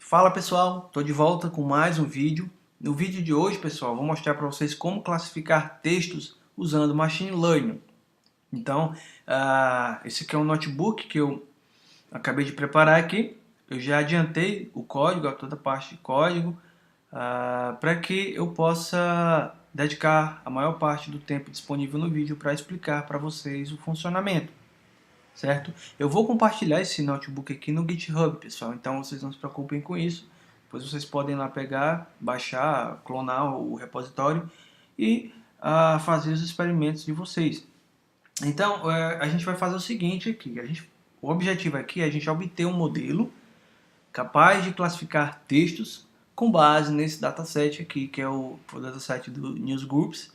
Fala pessoal, estou de volta com mais um vídeo. No vídeo de hoje, pessoal, vou mostrar para vocês como classificar textos usando Machine Learning. Então, esse aqui é um notebook que eu acabei de preparar aqui. Eu já adiantei o código, toda a parte de código, para que eu possa dedicar a maior parte do tempo disponível no vídeo para explicar para vocês o funcionamento. Certo? Eu vou compartilhar esse notebook aqui no GitHub, pessoal, então vocês não se preocupem com isso. Depois vocês podem lá pegar, baixar, clonar o repositório e fazer os experimentos de vocês. Então, a gente vai fazer o seguinte aqui, o objetivo aqui é a gente obter um modelo capaz de classificar textos com base nesse dataset aqui, que é o dataset do Newsgroups.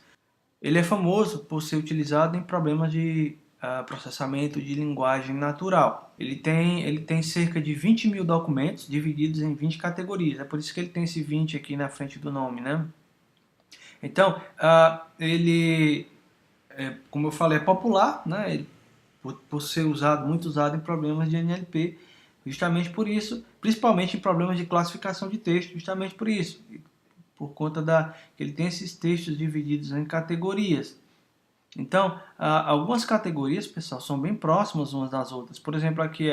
Ele é famoso por ser utilizado em problemas de processamento de linguagem natural. Ele tem cerca de 20 mil documentos divididos em 20 categorias. É por isso que ele tem esse 20 aqui na frente do nome, né? Então, ele, como eu falei, é popular, né? Ele, por ser muito usado em problemas de NLP, justamente por isso, principalmente em problemas de classificação de texto, justamente por isso, por conta que ele tem esses textos divididos em categorias. Então, algumas categorias, pessoal, são bem próximas umas das outras. Por exemplo, aqui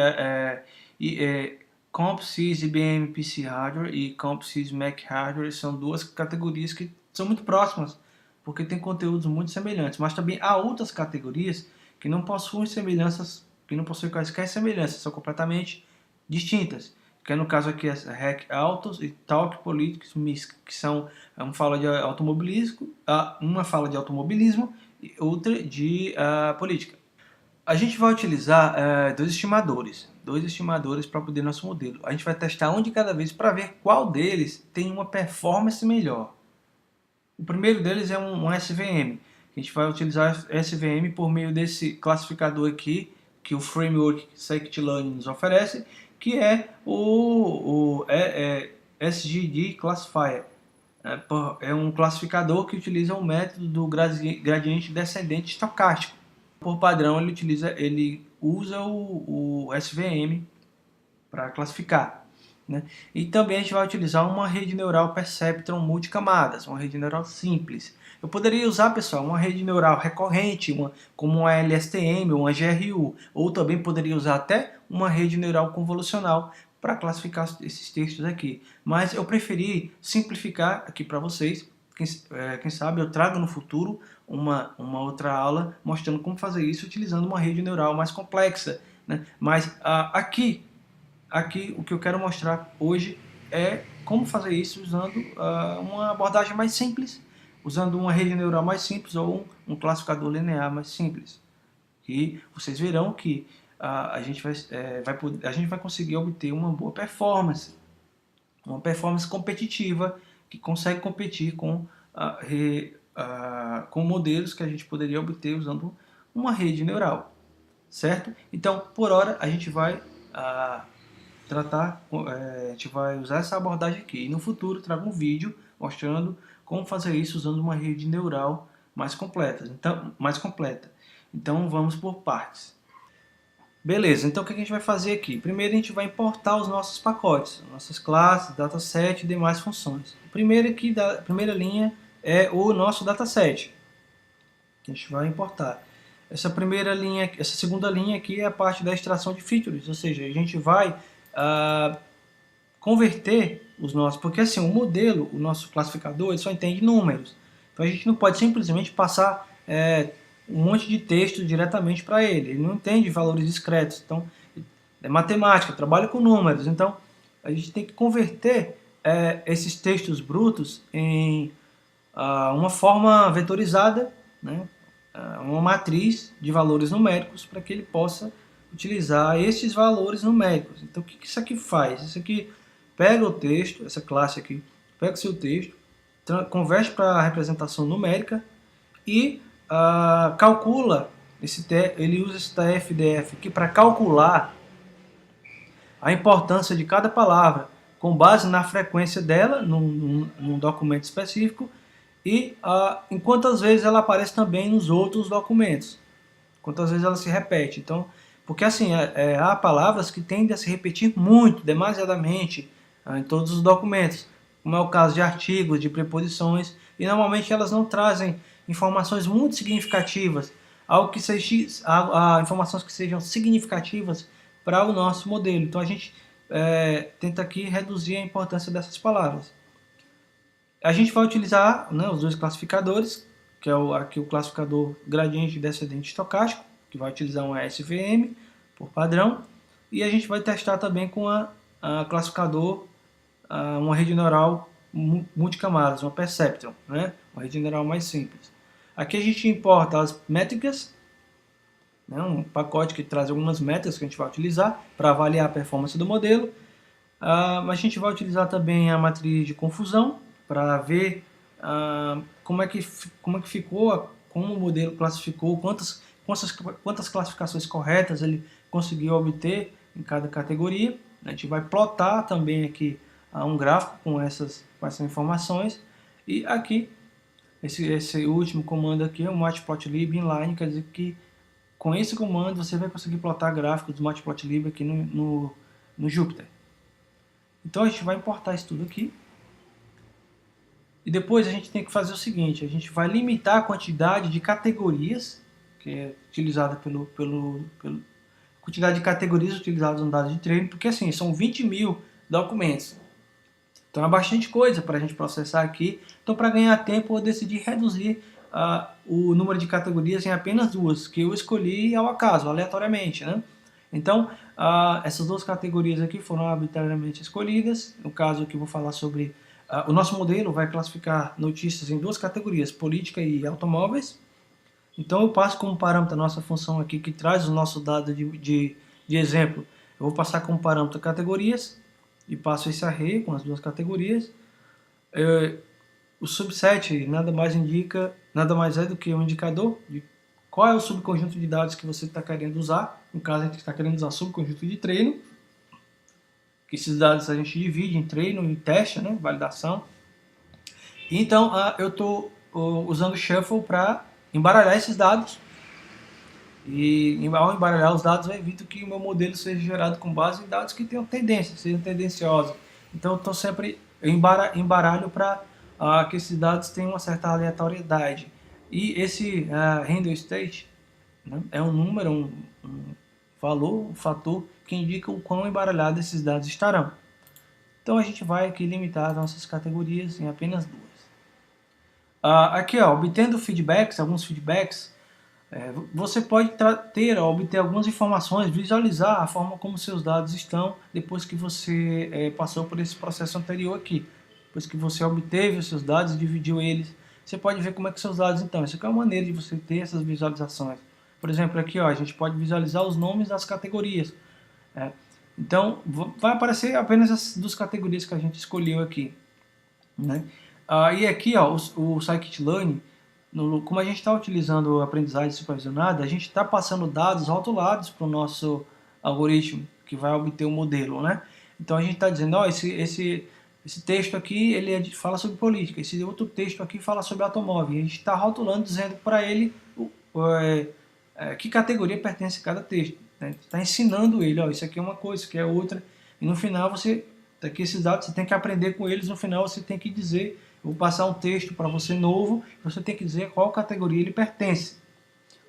CompSys IBM PC Hardware e CompSys Mac Hardware são duas categorias que são muito próximas, porque têm conteúdos muito semelhantes. Mas também há outras categorias que não possuem semelhanças, que não possuem quaisquer semelhanças, são completamente distintas. Que é no caso aqui as Hack Autos e Talk Politics Mix, que são uma fala de automobilismo e outra de política. A gente vai utilizar dois estimadores para poder nosso modelo. A gente vai testar um de cada vez para ver qual deles tem uma performance melhor. O primeiro deles é um SVM. A gente vai utilizar SVM por meio desse classificador aqui, que o framework Scikit-Learn nos oferece, que é o SGD Classifier. É um classificador que utiliza o método do gradiente descendente estocástico. Por padrão, ele usa o SVM para classificar, né? E também a gente vai utilizar uma rede neural Perceptron multicamadas, uma rede neural simples. Eu poderia usar, pessoal, uma rede neural recorrente, como uma LSTM ou uma GRU, ou também poderia usar até uma rede neural convolucional para classificar esses textos aqui. Mas eu preferi simplificar aqui para vocês. Quem sabe eu trago no futuro uma outra aula mostrando como fazer isso utilizando uma rede neural mais complexa, né? Mas aqui o que eu quero mostrar hoje é como fazer isso usando uma abordagem mais simples, usando uma rede neural mais simples ou um classificador linear mais simples. E vocês verão que a gente vai conseguir obter uma boa performance, competitiva, que consegue competir com modelos que a gente poderia obter usando uma rede neural, certo? Então, por hora, a gente vai a gente vai usar essa abordagem aqui. E no futuro, trago um vídeo mostrando como fazer isso usando uma rede neural mais completa. Então, vamos por partes. Beleza, então o que a gente vai fazer aqui? Primeiro a gente vai importar os nossos pacotes, nossas classes, dataset e demais funções. A primeira linha é o nosso dataset, que a gente vai importar. Essa segunda linha aqui é a parte da extração de features, ou seja, a gente vai converter os nossos, porque assim, o nosso classificador, ele só entende números. Então a gente não pode simplesmente passar um monte de texto diretamente para ele. Ele não entende valores discretos. Então, é matemática, trabalha com números. Então, a gente tem que converter esses textos brutos em uma forma vetorizada, né? Uma matriz de valores numéricos para que ele possa utilizar esses valores numéricos. Então, o que isso aqui faz? Isso aqui pega o texto, essa classe aqui, pega o seu texto, converte para a representação numérica e calcula, ele usa esse TF-DF aqui para calcular a importância de cada palavra com base na frequência dela, num documento específico, e em quantas vezes ela aparece também nos outros documentos, quantas vezes ela se repete. Então, porque assim, há palavras que tendem a se repetir muito, demasiadamente, em todos os documentos, como é o caso de artigos, de preposições, e normalmente elas não trazem informações muito significativas, algo que seja, informações que sejam significativas para o nosso modelo. Então a gente tenta aqui reduzir a importância dessas palavras. A gente vai utilizar, né, os dois classificadores, que é aqui o classificador gradiente e descendente estocástico, que vai utilizar um SVM por padrão, e a gente vai testar também com a classificador, uma rede neural multicamadas, uma Perceptron, né, uma rede neural mais simples. Aqui a gente importa as métricas, né, um pacote que traz algumas métricas que a gente vai utilizar para avaliar a performance do modelo. A gente vai utilizar também a matriz de confusão para ver como é que ficou, como o modelo classificou, quantas classificações corretas ele conseguiu obter em cada categoria. A gente vai plotar também aqui um gráfico com essas informações. E aqui, esse último comando aqui é o matplotlib inline, quer dizer que com esse comando você vai conseguir plotar gráficos do matplotlib aqui no Jupyter. Então a gente vai importar isso tudo aqui. E depois a gente tem que fazer o seguinte, a gente vai limitar a quantidade de categorias, que é utilizada quantidade de categorias utilizadas no dado de treino, porque assim, são 20 mil documentos. Então é bastante coisa para a gente processar aqui. Então para ganhar tempo eu decidi reduzir o número de categorias em apenas duas, que eu escolhi ao acaso, aleatoriamente, né? Então, essas duas categorias aqui foram arbitrariamente escolhidas. No caso aqui eu vou falar sobre... o nosso modelo vai classificar notícias em duas categorias, política e automóveis. Então eu passo como parâmetro a nossa função aqui que traz o nosso dado de exemplo. Eu vou passar como parâmetro categorias e passo esse array com as duas categorias. O subset nada mais é do que um indicador de qual é o subconjunto de dados que você está querendo usar. No caso, a gente está querendo usar subconjunto de treino, que esses dados a gente divide em treino e teste, né, validação. Então, eu estou usando o Shuffle para embaralhar esses dados. E ao embaralhar os dados, eu evito que o meu modelo seja gerado com base em dados que tenham tendência, sejam tendenciosos. Então, eu sempre embaralho para que esses dados tenham uma certa aleatoriedade. E esse random state, né, é um número, um valor, um fator que indica o quão embaralhados esses dados estarão. Então a gente vai aqui limitar as nossas categorias em apenas duas. Aqui, obtendo feedbacks, alguns feedbacks, você pode obter algumas informações, visualizar a forma como seus dados estão depois que você passou por esse processo anterior aqui. Depois que você obteve os seus dados e dividiu eles, você pode ver como é que seus dados estão. Isso aqui é uma maneira de você ter essas visualizações. Por exemplo, aqui a gente pode visualizar os nomes das categorias. Então, vai aparecer apenas as duas categorias que a gente escolheu aqui, né? E aqui, o scikit-learn, como a gente está utilizando a aprendizagem supervisionada, a gente está passando dados rotulados para o nosso algoritmo que vai obter o modelo, né? Então a gente está dizendo, esse texto aqui fala sobre política, esse outro texto aqui fala sobre automóvel. E a gente está rotulando, dizendo para ele que categoria pertence a cada texto. Né? Está ensinando ele, isso aqui é uma coisa, isso aqui é outra. E no final aqui esses dados você tem que aprender com eles. No final você tem que dizer, eu vou passar um texto para você novo, você tem que dizer qual categoria ele pertence.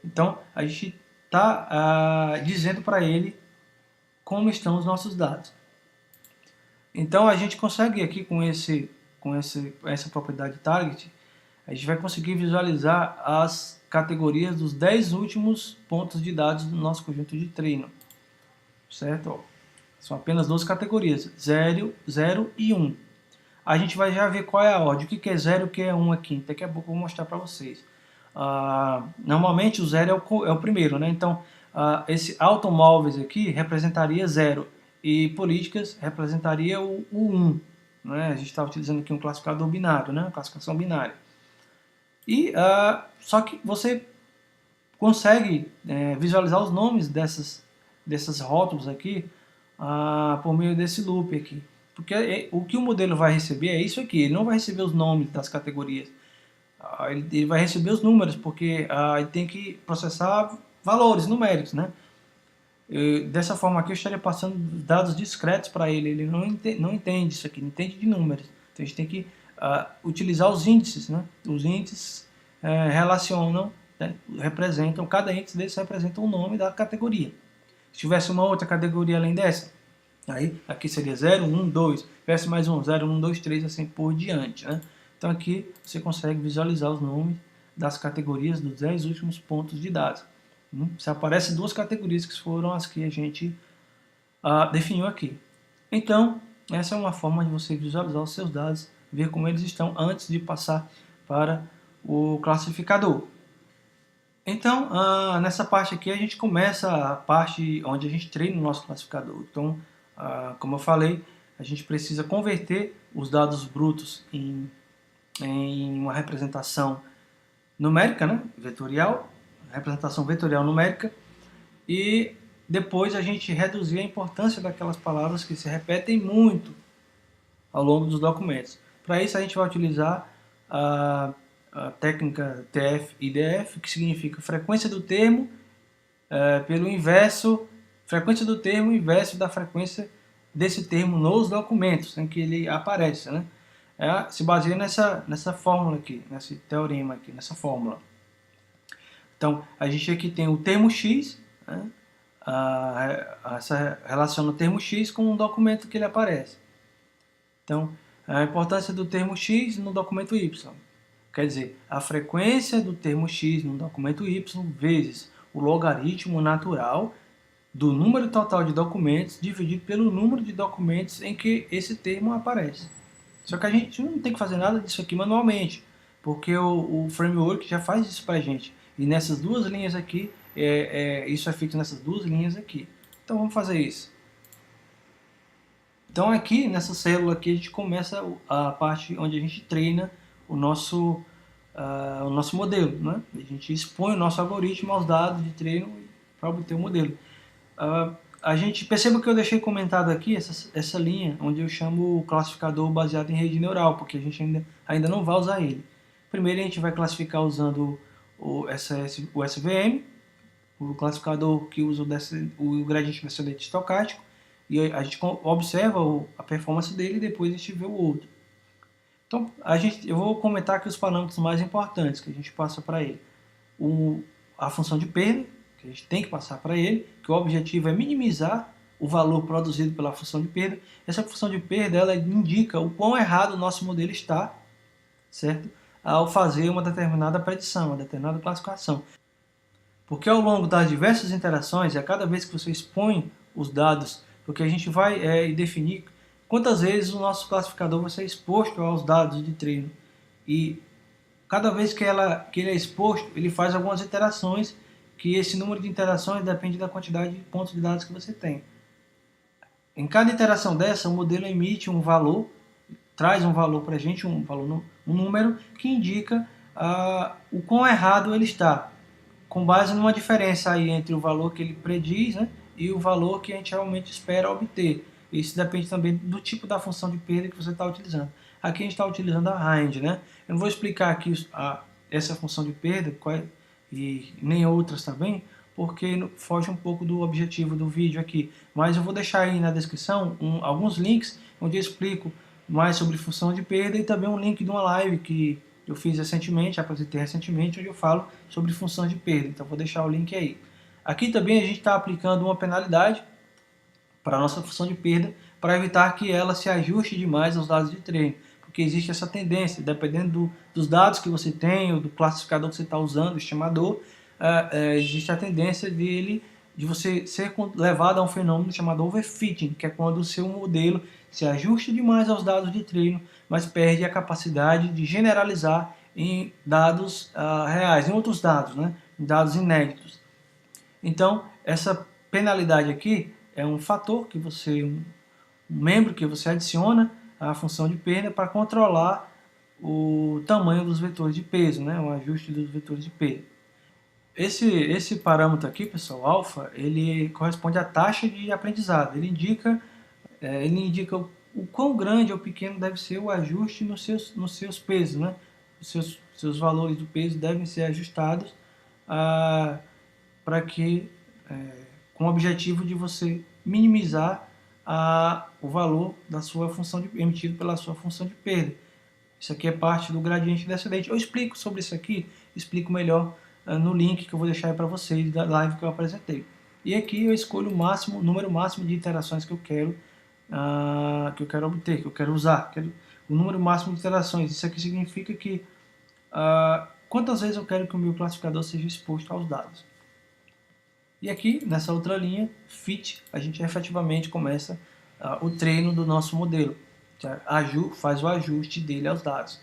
Então a gente está dizendo para ele como estão os nossos dados. Então a gente consegue aqui com essa propriedade target, a gente vai conseguir visualizar as categorias dos 10 últimos pontos de dados do nosso conjunto de treino. Certo? São apenas duas categorias, 0 e 1. A gente vai já ver qual é a ordem, o que é 0 e o que é 1 aqui. Daqui a pouco eu vou mostrar para vocês. Normalmente o 0 é o primeiro, né? Então esse automóveis aqui representaria 0 e políticas representaria o 1. Né? A gente está utilizando aqui um classificador binário, né? Uma classificação binária. E só que você consegue visualizar os nomes desses rótulos aqui por meio desse loop aqui. Porque o que o modelo vai receber é isso aqui, ele não vai receber os nomes das categorias. Ele vai receber os números, porque ele tem que processar valores numéricos, né? Dessa forma aqui eu estaria passando dados discretos para ele. Ele não entende isso aqui, não entende de números. Então a gente tem que utilizar os índices, né? Os índices relacionam, né? Representam, cada índice desse representa o nome da categoria. Se tivesse uma outra categoria além dessa, aí aqui seria 0, 1, 2, tivesse mais um 0, 1, 2, 3, assim por diante, né? Então aqui você consegue visualizar os nomes das categorias dos 10 últimos pontos de dados. Se aparecem duas categorias que foram as que a gente definiu aqui. Então, essa é uma forma de você visualizar os seus dados, ver como eles estão antes de passar para o classificador. Então, nessa parte aqui a gente começa a parte onde a gente treina o nosso classificador. Então, como eu falei, a gente precisa converter os dados brutos em uma representação numérica, né? Vetorial, representação vetorial numérica, e depois a gente reduzir a importância daquelas palavras que se repetem muito ao longo dos documentos. Para isso a gente vai utilizar a técnica TF-IDF, que significa frequência do termo pelo inverso, frequência do termo inverso da frequência desse termo nos documentos em que ele aparece, né? Se baseia nessa fórmula aqui, nesse teorema aqui, nessa fórmula. Então, a gente aqui tem o termo X, né? Relaciona o termo X com o documento que ele aparece. Então, a importância do termo X no documento Y. Quer dizer, a frequência do termo X no documento Y vezes o logaritmo natural do número total de documentos dividido pelo número de documentos em que esse termo aparece. Só que a gente não tem que fazer nada disso aqui manualmente, porque o framework já faz isso para a gente. E nessas duas linhas aqui, isso é feito nessas duas linhas aqui. Então vamos fazer isso. Então aqui, nessa célula aqui, a gente começa a parte onde a gente treina o nosso modelo, né? A gente expõe o nosso algoritmo aos dados de treino para obter o modelo. A gente perceba que eu deixei comentado aqui essa linha onde eu chamo o classificador baseado em rede neural, porque a gente ainda não vai usar ele. Primeiro a gente vai classificar usando o SVM, o classificador que usa o gradiente descendente estocástico, e a gente observa a performance dele e depois a gente vê o outro. Então eu vou comentar aqui os parâmetros mais importantes que a gente passa para ele. A função de perda, que a gente tem que passar para ele, que o objetivo é minimizar o valor produzido pela função de perda. Essa função de perda ela indica o quão errado o nosso modelo está, certo? Ao fazer uma determinada predição, uma determinada classificação. Porque ao longo das diversas interações, e a cada vez que você expõe os dados, porque a gente vai definir quantas vezes o nosso classificador vai ser exposto aos dados de treino. E cada vez que ele é exposto, ele faz algumas iterações, que esse número de interações depende da quantidade de pontos de dados que você tem. Em cada interação dessa, o modelo emite um valor, traz um valor para a gente, um número, que indica o quão errado ele está, com base numa diferença aí entre o valor que ele prediz, né, e o valor que a gente realmente espera obter. Isso depende também do tipo da função de perda que você está utilizando. Aqui a gente está utilizando a range, né? Eu não vou explicar aqui essa função de perda e nem outras também, porque foge um pouco do objetivo do vídeo aqui. Mas eu vou deixar aí na descrição alguns links onde eu explico mais sobre função de perda e também um link de uma live que eu fiz recentemente, apresentei recentemente, onde eu falo sobre função de perda. Então vou deixar o link aí. Aqui também a gente está aplicando uma penalidade para a nossa função de perda, para evitar que ela se ajuste demais aos dados de treino. Porque existe essa tendência, dependendo dos dados que você tem, ou do classificador que você está usando, o estimador, existe a tendência de você ser levado a um fenômeno chamado overfitting, que é quando o seu modelo se ajusta demais aos dados de treino, mas perde a capacidade de generalizar em dados reais, em outros dados, né? Em dados inéditos. Então, essa penalidade aqui é um fator que um membro que você adiciona à função de perda para controlar o tamanho dos vetores de peso, né? O ajuste dos vetores de perda. Esse parâmetro aqui, pessoal, alfa, ele corresponde à taxa de aprendizado. Ele indica o quão grande ou pequeno deve ser o ajuste nos seus pesos, né? Os seus valores do peso devem ser ajustados para que com o objetivo de você minimizar o valor da sua função emitido pela sua função de perda. Isso aqui é parte do gradiente descendente. Eu explico sobre isso aqui, explico melhor no link que eu vou deixar aí para vocês da live que eu apresentei. E aqui eu escolho o número máximo de iterações que eu quero obter, que eu quero usar. O número máximo de iterações. Isso aqui significa que quantas vezes eu quero que o meu classificador seja exposto aos dados. E aqui, nessa outra linha, fit, a gente efetivamente começa o treino do nosso modelo. Faz o ajuste dele aos dados.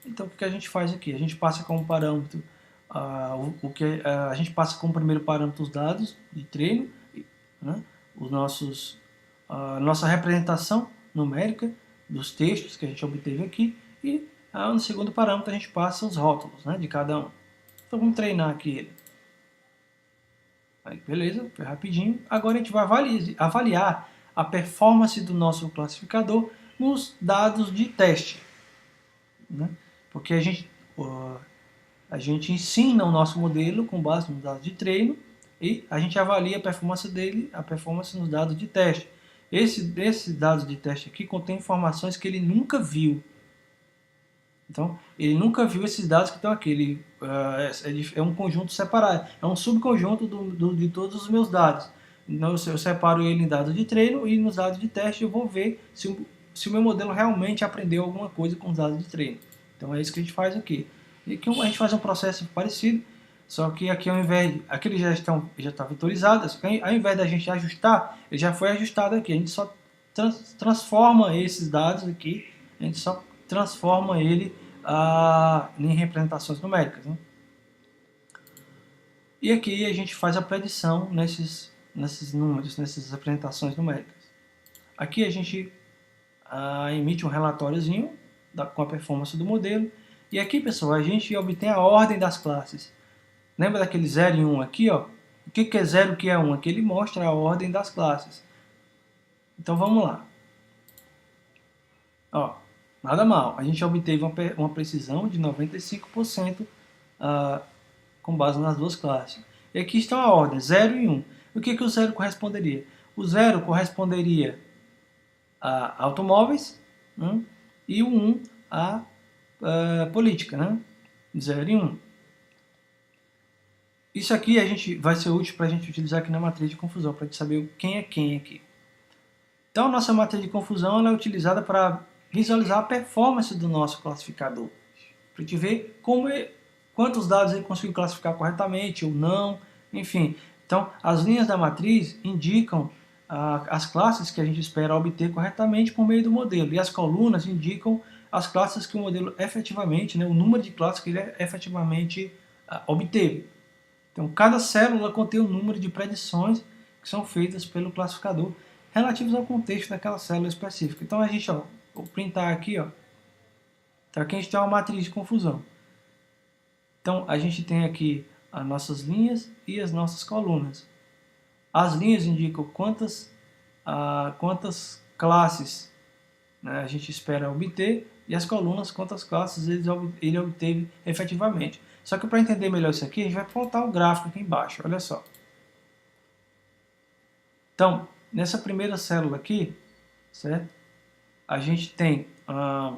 Então, o que a gente faz aqui? A gente passa como parâmetro, a gente passa como primeiro parâmetro os dados de treino, né? Nossa representação numérica dos textos que a gente obteve aqui, e no segundo parâmetro a gente passa os rótulos, né, de cada um. Então, vamos treinar aqui ele. Aí, beleza, foi rapidinho. Agora a gente vai avaliar a performance do nosso classificador nos dados de teste, né? Porque a gente ensina o nosso modelo com base nos dados de treino e a gente avalia a performance nos dados de teste. Esses dados de teste aqui contêm informações que ele nunca viu. Então, ele nunca viu esses dados que estão aqui. É um conjunto separado, é um subconjunto de todos os meus dados. Então, eu separo ele em dados de treino e nos dados de teste eu vou ver se o meu modelo realmente aprendeu alguma coisa com os dados de treino. Então, é isso que a gente faz aqui. E aqui a gente faz um processo parecido, só que aqui ao invés de... Aqui ele já está vetorizado, só que ao invés da gente ajustar, ele já foi ajustado aqui. A gente só transforma esses dados aqui, a gente só transforma ele em representações numéricas, né? E aqui a gente faz a predição nesses números, nessas representações numéricas. Aqui a gente emite um relatóriozinho com a performance do modelo. E aqui, pessoal, a gente obtém a ordem das classes. Lembra daquele 0 e 1 aqui, ó? O que é 0 e o que é 1? Aqui ele mostra a ordem das classes. Então vamos lá. Ó, nada mal. A gente obteve uma precisão de 95% com base nas duas classes. E aqui está a ordem, 0 e 1. O que o 0 corresponderia? O 0 corresponderia a automóveis, né? E o 1 a política, né? 0 e 1. Isso aqui vai ser útil para a gente utilizar aqui na matriz de confusão, para a gente saber quem é quem aqui. Então, a nossa matriz de confusão ela é utilizada para visualizar a performance do nosso classificador. Para a gente ver quantos dados ele conseguiu classificar corretamente ou não, enfim. Então, as linhas da matriz indicam as classes que a gente espera obter corretamente por meio do modelo. E as colunas indicam as classes que o modelo efetivamente, né, o número de classes que ele efetivamente obteve. Então, cada célula contém o número de predições que são feitas pelo classificador relativos ao contexto daquela célula específica. Então, a gente, vou printar aqui, então aqui a gente tem uma matriz de confusão. Então, a gente tem aqui as nossas linhas e as nossas colunas. As linhas indicam quantas classes, né, a gente espera obter, e as colunas quantas classes ele obteve efetivamente. Só que para entender melhor isso aqui, a gente vai botar o gráfico aqui embaixo, olha só. Então, nessa primeira célula aqui, certo? A gente tem, a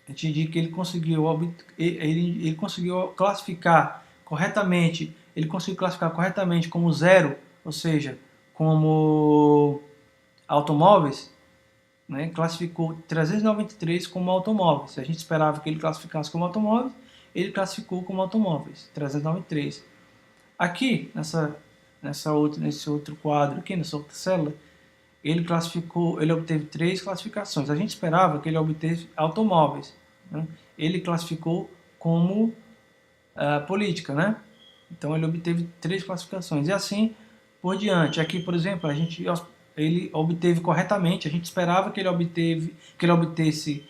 gente indica que ele conseguiu classificar corretamente, como 0, ou seja, como automóveis, né? Classificou 393 como automóveis. Se a gente esperava que ele classificasse como automóveis, ele classificou como automóveis, 393. Aqui, nesse outro quadro, aqui nessa outra célula, ele obteve 3 classificações. A gente esperava que ele obteve automóveis, né? Ele classificou como política, né? Então ele obteve 3 classificações. E assim por diante. Aqui, por exemplo, ele obteve corretamente. A gente esperava que ele obtesse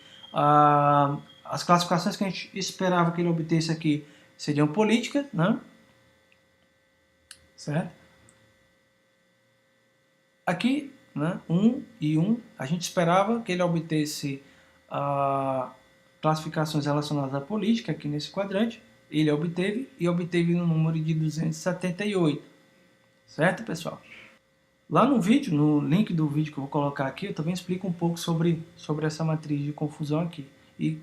as classificações que a gente esperava que ele obtesse aqui seriam políticas, né? Certo? Aqui, né, 1 e 1, a gente esperava que ele obtesse classificações relacionadas à política aqui nesse quadrante. Ele obteve no número de 278. Certo, pessoal? Lá no vídeo, no link do vídeo que eu vou colocar aqui, eu também explico um pouco sobre essa matriz de confusão aqui. E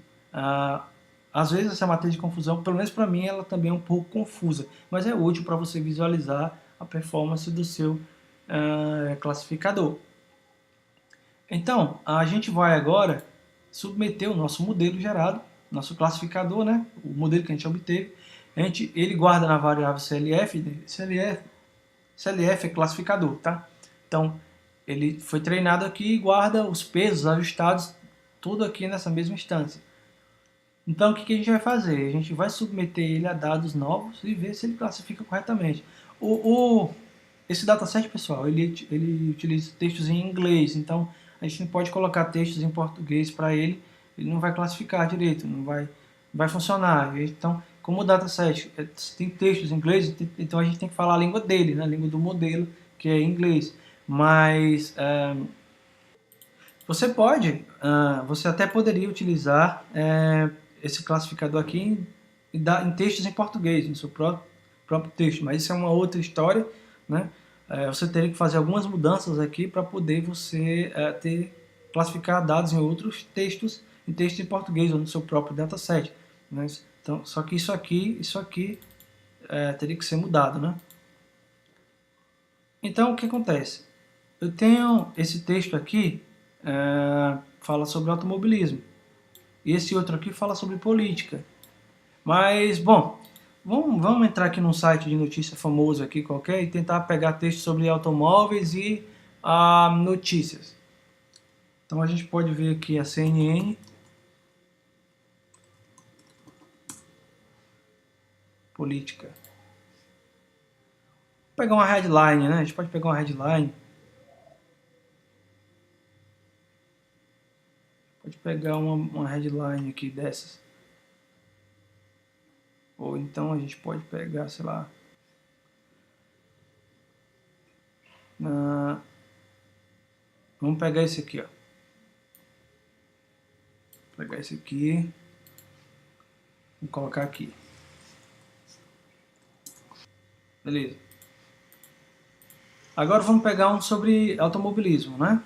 às vezes essa matriz de confusão, pelo menos para mim, ela também é um pouco confusa, mas é útil para você visualizar a performance do seu classificador. Então, a gente vai agora submeter o nosso modelo gerado, nosso classificador, né? O modelo que a gente obteve. Ele guarda na variável CLF, CLF é classificador, tá? Então, ele foi treinado aqui e guarda os pesos ajustados, tudo aqui nessa mesma instância. Então, o que a gente vai fazer? A gente vai submeter ele a dados novos e ver se ele classifica corretamente. Esse dataset, pessoal, ele utiliza textos em inglês, então a gente não pode colocar textos em português para ele não vai classificar direito, não vai funcionar. Então, como o dataset tem textos em inglês, então a gente tem que falar a língua dele, né, a língua do modelo, que é inglês. Mas você até poderia utilizar esse classificador aqui em textos em português, no seu próprio texto, mas isso é uma outra história, né? Você teria que fazer algumas mudanças aqui para poder você classificar dados em outros textos, em textos em português ou no seu próprio dataset. Né? Então, só que isso aqui teria que ser mudado, né? Então, o que acontece? Eu tenho esse texto aqui, fala sobre automobilismo. E esse outro aqui fala sobre política. Mas, bom, vamos entrar aqui num site de notícia famoso aqui qualquer e tentar pegar texto sobre automóveis e notícias. Então a gente pode ver aqui a CNN, política. Vou pegar uma headline, né? A gente pode pegar uma headline. Pode pegar uma headline aqui dessas. Ou então a gente pode pegar, sei lá, vamos pegar esse aqui, ó. Vou pegar esse aqui. Vou colocar aqui. Beleza. Agora vamos pegar um sobre automobilismo, né?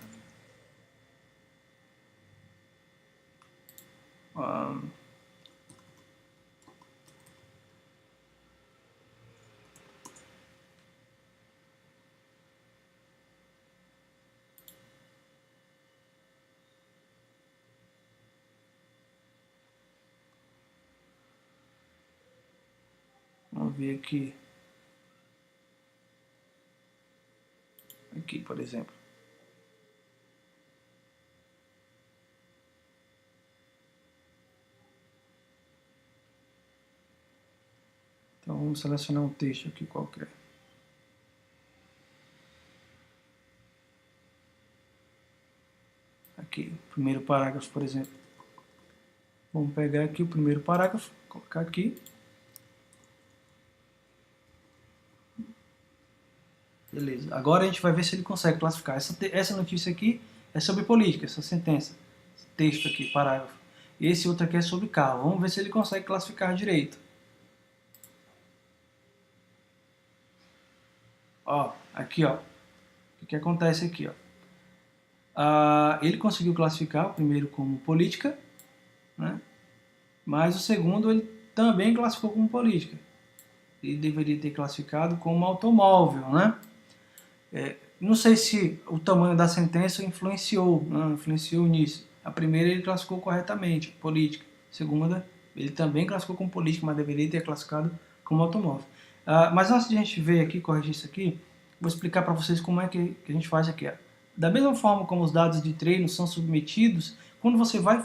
Vamos ver aqui. Aqui, por exemplo. Então vamos selecionar um texto aqui qualquer. Aqui, primeiro parágrafo, por exemplo. Vamos pegar aqui o primeiro parágrafo, colocar aqui. Beleza. Agora a gente vai ver se ele consegue classificar. Essa notícia aqui é sobre política, essa sentença. Esse texto aqui, parágrafo. E esse outro aqui é sobre carro. Vamos ver se ele consegue classificar direito. Ó, aqui, ó. O que acontece aqui, ó? Ele conseguiu classificar o primeiro como política, né? Mas o segundo ele também classificou como política. Ele deveria ter classificado como automóvel, né? Não sei se o tamanho da sentença influenciou nisso. A primeira ele classificou corretamente, política. A segunda, ele também classificou como política, mas deveria ter classificado como automóvel. Mas antes de a gente ver aqui, corrigir isso aqui, vou explicar para vocês como é que a gente faz aqui. Da mesma forma como os dados de treino são submetidos, quando você vai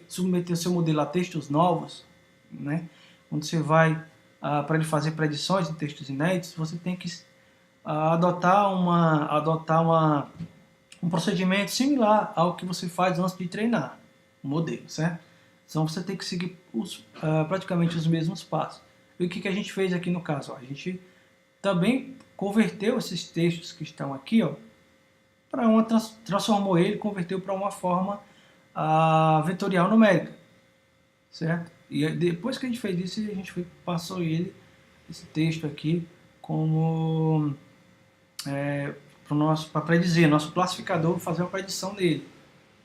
submeter o seu modelo a textos novos, né, quando você vai para ele fazer predições de textos inéditos, você tem que adotar um procedimento similar ao que você faz antes de treinar o modelo, certo? Então você tem que seguir praticamente os mesmos passos. E o que a gente fez aqui no caso? A gente também converteu esses textos que estão aqui, transformou ele, converteu para uma forma vetorial numérica, certo? E depois que a gente fez isso, a gente passou esse texto aqui, como para predizer, nosso classificador fazer uma predição dele.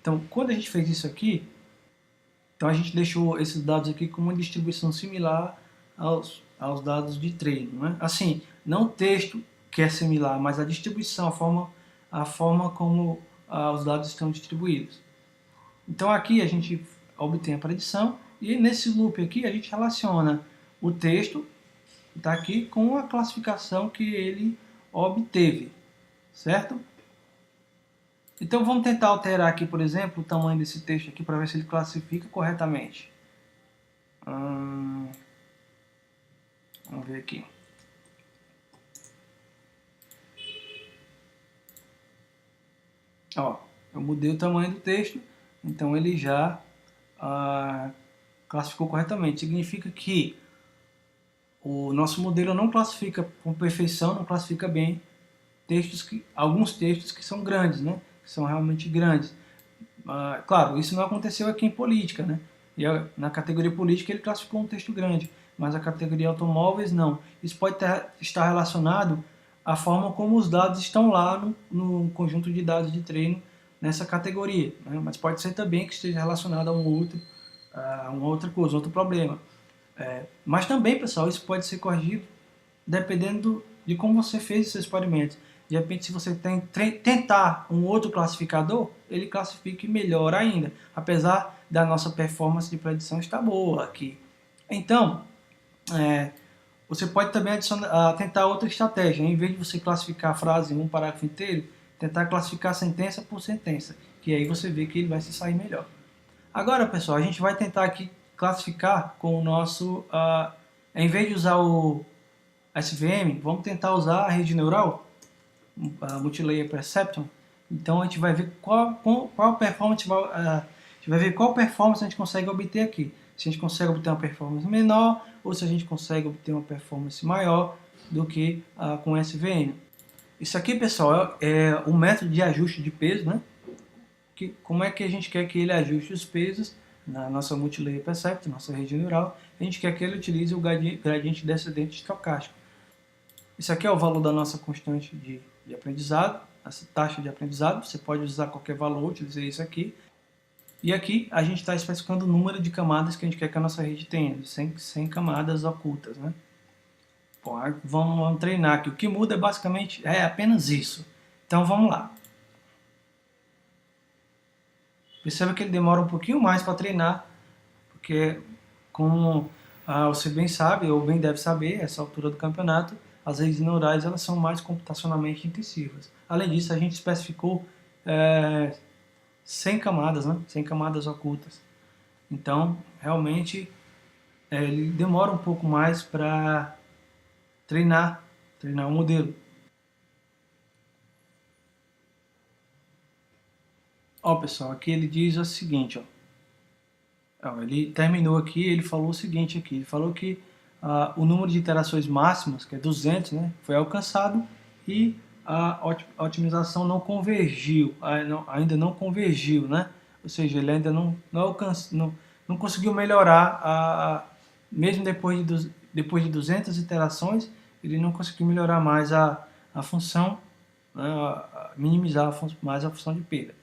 Então, quando a gente fez isso aqui, então a gente deixou esses dados aqui com uma distribuição similar aos dados de treino, né? Assim, não o texto que é similar, mas a distribuição, a forma como os dados estão distribuídos. Então aqui a gente obtém a predição e nesse loop aqui a gente relaciona o texto está aqui com a classificação que ele obteve, certo? Então vamos tentar alterar aqui, por exemplo, o tamanho desse texto aqui para ver se ele classifica corretamente. Vamos ver aqui. Ó, eu mudei o tamanho do texto, então ele já classificou corretamente. Significa que o nosso modelo não classifica com perfeição, não classifica bem alguns textos que são grandes, né? Que são realmente grandes. Claro, isso não aconteceu aqui em política, né? E na categoria política ele classificou um texto grande, mas a categoria automóveis não. Isso pode estar relacionado à forma como os dados estão lá no conjunto de dados de treino nessa categoria, né? Mas pode ser também que esteja relacionado a uma outra coisa, outro problema. Mas também, pessoal, isso pode ser corrigido dependendo de como você fez esse experimento. De repente, se você tentar um outro classificador, ele classifique melhor ainda, apesar da nossa performance de predição estar boa aqui. Então, você pode também tentar outra estratégia. Em vez de você classificar a frase em um parágrafo inteiro, tentar classificar sentença por sentença, que aí você vê que ele vai se sair melhor. Agora, pessoal, a gente vai tentar aqui classificar com o nosso... em vez de usar o SVM, vamos tentar usar a rede neural, a Multilayer Perceptron. Então a gente vai ver qual performance a gente vai ver qual performance a gente consegue obter aqui. Se a gente consegue obter uma performance menor ou se a gente consegue obter uma performance maior do que com SVM. Isso aqui, pessoal, é o método de ajuste de peso, né? Como é que a gente quer que ele ajuste os pesos na nossa Multilayer Perceptron, nossa rede neural? A gente quer que ele utilize o gradiente descendente estocástico. Isso aqui é o valor da nossa constante de aprendizado, essa taxa de aprendizado. Você pode usar qualquer valor, utilizar isso aqui. E aqui a gente está especificando o número de camadas que a gente quer que a nossa rede tenha, 100 camadas ocultas, né? Bom, vamos treinar aqui. O que muda basicamente é apenas isso. Então vamos lá. Perceba que ele demora um pouquinho mais para treinar, porque como você bem sabe, ou bem deve saber, essa altura do campeonato, as redes neurais elas são mais computacionalmente intensivas. Além disso, a gente especificou 100 camadas, né? 100 camadas ocultas. Então, realmente, ele demora um pouco mais para treinar o modelo. Ó, pessoal, aqui ele diz o seguinte, ó. Ele terminou aqui, ele falou o seguinte aqui, ele falou que o número de iterações máximas, que é 200, né, foi alcançado e a otimização não convergiu, ainda não convergiu, né? Ou seja, ele ainda não conseguiu melhorar, mesmo depois de 200 iterações, ele não conseguiu melhorar mais a função, né, minimizar mais a função de perda.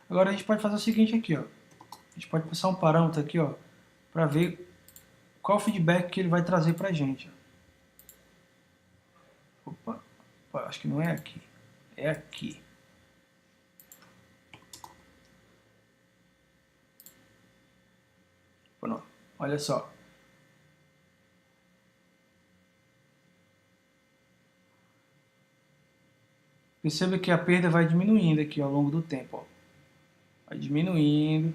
Agora a gente pode fazer o seguinte aqui, ó. A gente pode passar um parâmetro aqui, ó, para ver qual o feedback que ele vai trazer para a gente. Opa, acho que não é aqui, é aqui. Pronto, olha só. Perceba que a perda vai diminuindo aqui ao longo do tempo, ó. Vai diminuindo.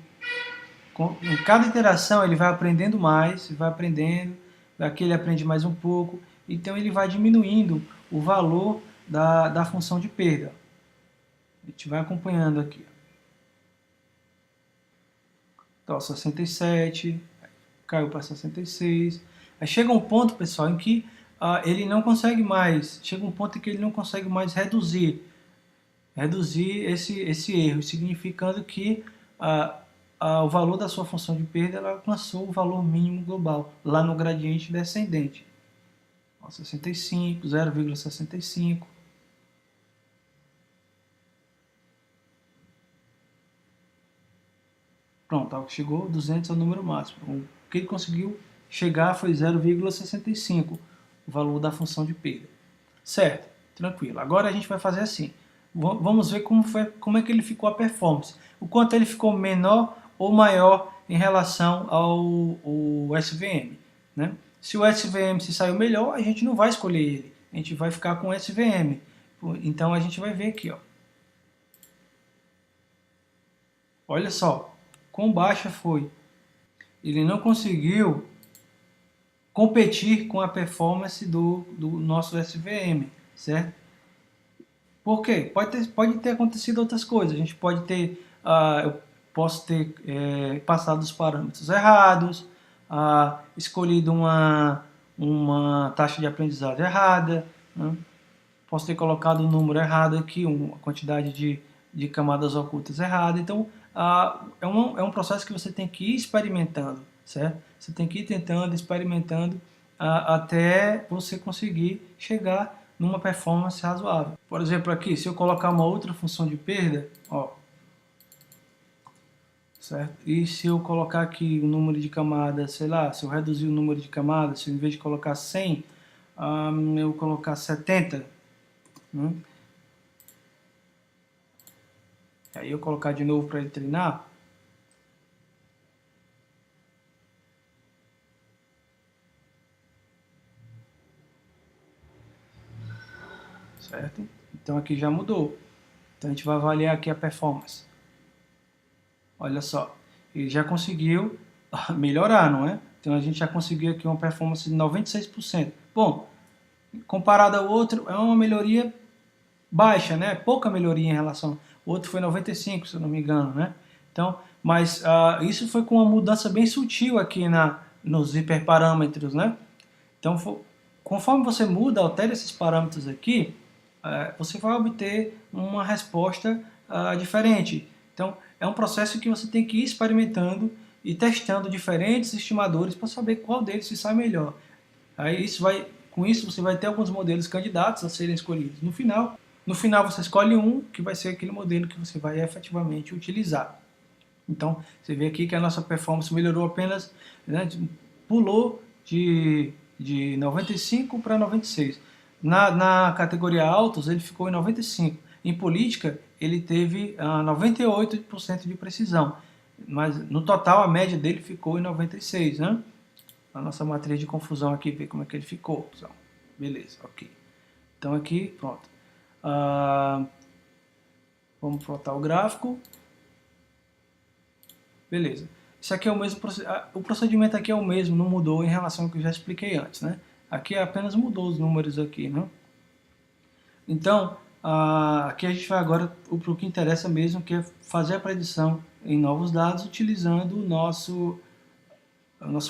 Em cada iteração ele vai aprendendo mais, vai aprendendo, aqui ele aprende mais um pouco, então ele vai diminuindo o valor da função de perda. A gente vai acompanhando aqui. Então, 67, caiu para 66. Aí chega um ponto, pessoal, em que ele não consegue mais, chega um ponto em que ele não consegue mais reduzir esse erro, significando que o valor da sua função de perda ela alcançou o valor mínimo global, lá no gradiente descendente. 65, 0,65. Pronto, ó, chegou 200 ao número máximo. O que ele conseguiu chegar foi 0,65, o valor da função de perda. Certo, tranquilo. Agora a gente vai fazer assim. Vamos ver como é que ele ficou a performance. O quanto ele ficou menor ou maior em relação ao SVM. Né? Se o SVM se saiu melhor, a gente não vai escolher ele. A gente vai ficar com o SVM. Então a gente vai ver aqui. Ó. Olha só, quão baixa foi. Ele não conseguiu competir com a performance do nosso SVM, certo? Por quê? Pode ter acontecido outras coisas. A gente pode ter, eu posso ter passado os parâmetros errados, escolhido uma taxa de aprendizado errada, né? Posso ter colocado um número errado aqui, uma quantidade de camadas ocultas errada. Então, é um processo que você tem que ir experimentando, certo? Você tem que ir tentando, experimentando, até você conseguir chegar numa performance razoável. Por exemplo, aqui, se eu colocar uma outra função de perda, ó, certo? E se eu colocar aqui o número de camadas, sei lá, se eu reduzir o número de camadas, se eu, em vez de colocar 100, eu colocar 70, né? Aí eu colocar de novo para ele treinar, certo? Então aqui já mudou. Então a gente vai avaliar aqui a performance. Olha só, ele já conseguiu melhorar, não é? Então a gente já conseguiu aqui uma performance de 96%. Bom, comparado ao outro, é uma melhoria baixa, né? Pouca melhoria em relação. O outro foi 95, se eu não me engano, né? Então, mas isso foi com uma mudança bem sutil aqui nos hiperparâmetros, né? Então, conforme você muda, altera esses parâmetros aqui, você vai obter uma resposta diferente. Então, é um processo que você tem que ir experimentando e testando diferentes estimadores para saber qual deles se sai melhor. Aí com isso você vai ter alguns modelos candidatos a serem escolhidos. No final você escolhe um que vai ser aquele modelo que você vai efetivamente utilizar. Então, você vê aqui que a nossa performance melhorou apenas, né, pulou de 95 para 96. Na categoria autos, ele ficou em 95. Em política, ele teve 98% de precisão. Mas no total, a média dele ficou em 96, né? A nossa matriz de confusão aqui, ver como é que ele ficou, pessoal. Beleza, ok. Então aqui, pronto. Vamos plotar o gráfico. Beleza. Isso aqui é o mesmo, o procedimento aqui é o mesmo, não mudou em relação ao que eu já expliquei antes, né? Aqui apenas mudou os números aqui, né? Então, aqui a gente vai agora para o que interessa mesmo, que é fazer a predição em novos dados utilizando o nosso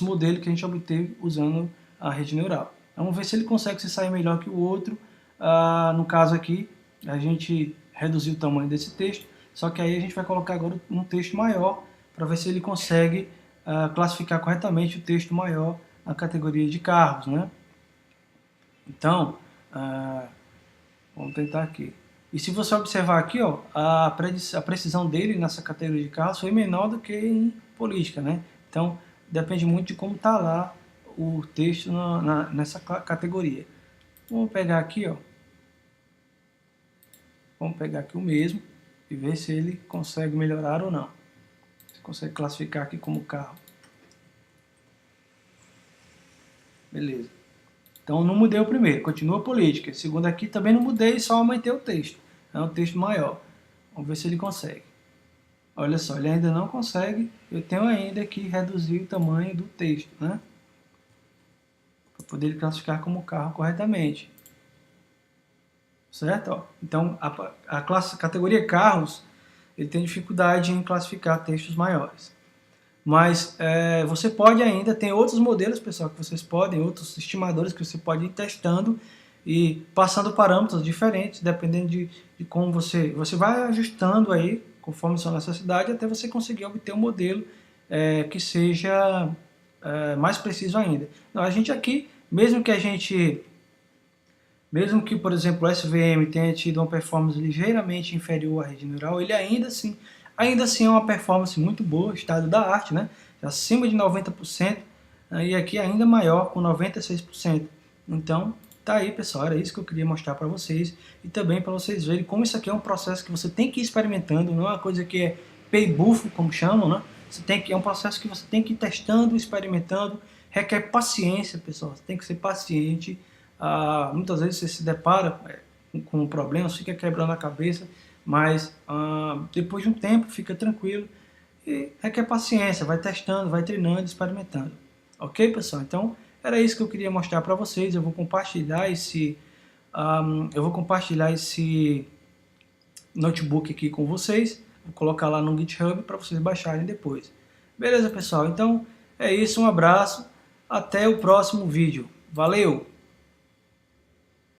modelo que a gente obteve usando a rede neural. Vamos ver se ele consegue se sair melhor que o outro. No caso aqui, a gente reduziu o tamanho desse texto, só que aí a gente vai colocar agora um texto maior para ver se ele consegue classificar corretamente o texto maior na categoria de carros, né? Então, vamos tentar aqui. E se você observar aqui, ó, a precisão dele nessa categoria de carros foi menor do que em política, né? Então, depende muito de como está lá o texto nessa categoria. Vamos pegar aqui, ó. Vamos pegar aqui o mesmo e ver se ele consegue melhorar ou não. Você consegue classificar aqui como carro. Beleza. Então não mudei o primeiro, continua política. O segundo aqui também não mudei, só aumentei o texto. É um texto maior. Vamos ver se ele consegue. Olha só, ele ainda não consegue. Eu tenho ainda que reduzir o tamanho do texto, né? Para poder classificar como carro corretamente. Certo? Ó, então a categoria carros, ele tem dificuldade em classificar textos maiores. Mas você pode ainda, tem outros modelos, pessoal, que vocês podem, outros estimadores que você pode ir testando e passando parâmetros diferentes, dependendo de como você vai ajustando aí, conforme sua necessidade, até você conseguir obter um modelo que seja mais preciso ainda. Então, a gente aqui, mesmo que, por exemplo, o SVM tenha tido uma performance ligeiramente inferior à rede neural, ele ainda assim Ainda assim é uma performance muito boa, estado da arte, né? Acima de 90%, e aqui ainda maior, com 96%. Então, tá aí, pessoal, era isso que eu queria mostrar para vocês, e também para vocês verem como isso aqui é um processo que você tem que ir experimentando, não é uma coisa que é pay-buff, como chamam, né? É um processo que você tem que ir testando, experimentando, requer paciência, pessoal, você tem que ser paciente. Muitas vezes você se depara com um problema, fica quebrando a cabeça, mas depois de um tempo fica tranquilo e requer paciência, vai testando, vai treinando, experimentando. Ok, pessoal? Então, era isso que eu queria mostrar para vocês. Eu vou compartilhar esse notebook aqui com vocês. Vou colocar lá no GitHub para vocês baixarem depois. Beleza, pessoal? Então, é isso. Um abraço. Até o próximo vídeo. Valeu!